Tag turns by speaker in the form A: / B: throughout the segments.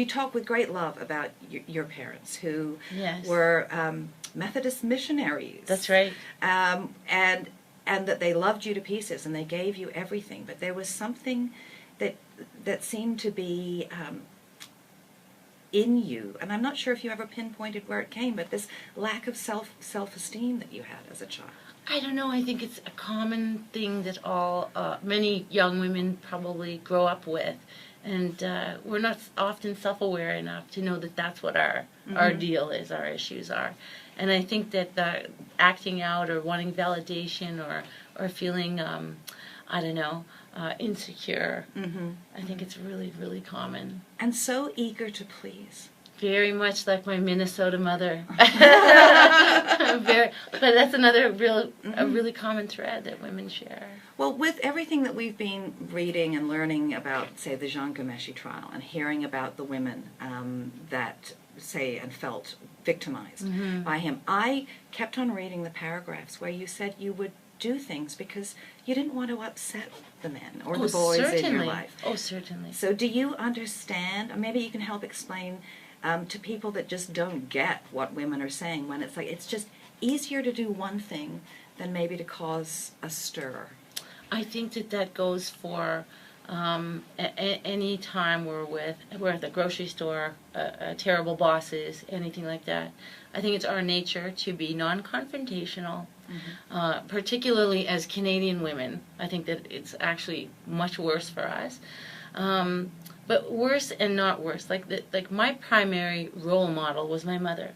A: you talk with great love about your parents, who
B: Yes.
A: were Methodist missionaries.
B: That's right.
A: And that they loved you to pieces and they gave you everything. But there was something that seemed to be in you, and I'm not sure if you ever pinpointed where it came, but this lack of self-esteem that you had as a child.
B: I don't know. I think it's a common thing that many young women probably grow up with, and we're not often self-aware enough to know that that's what our deal is, our issues are. And I think that the acting out or wanting validation or feeling, insecure, I think it's really, really common.
A: And so eager to please.
B: Very much like my Minnesota mother. But that's another a really common thread that women share.
A: Well, with everything that we've been reading and learning about, say, the Jean Ghomeshi trial, and hearing about the women that say and felt victimized by him, I kept on reading the paragraphs where you said you would do things because you didn't want to upset the men or the boys in your life.
B: Oh, certainly.
A: So do you understand, or maybe you can help explain to people that just don't get what women are saying, when it's like it's just easier to do one thing than maybe to cause a stir?
B: I think that goes for any time we're at the grocery store, terrible bosses, anything like that. I think it's our nature to be non-confrontational, particularly as Canadian women. I think that it's actually much worse for us. But worse and not worse. Like my primary role model was my mother.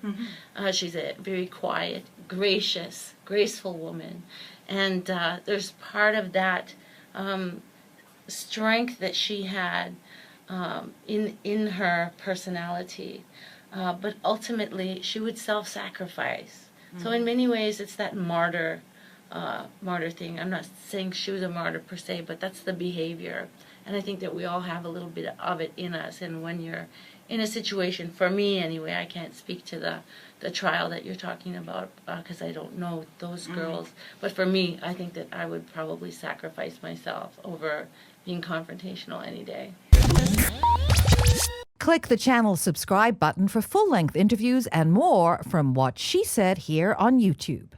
B: She's a very quiet, gracious, graceful woman. And there's part of that strength that she had in her personality. But ultimately, she would self-sacrifice. So in many ways, it's that martyr thing. I'm not saying she was a martyr per se, but that's the behavior. And I think that we all have a little bit of it in us. And when you're in a situation, for me anyway, I can't speak to the trial that you're talking about because I don't know those girls. But for me, I think that I would probably sacrifice myself over being confrontational any day.
C: Click the channel subscribe button for full-length interviews and more from What She Said here on YouTube.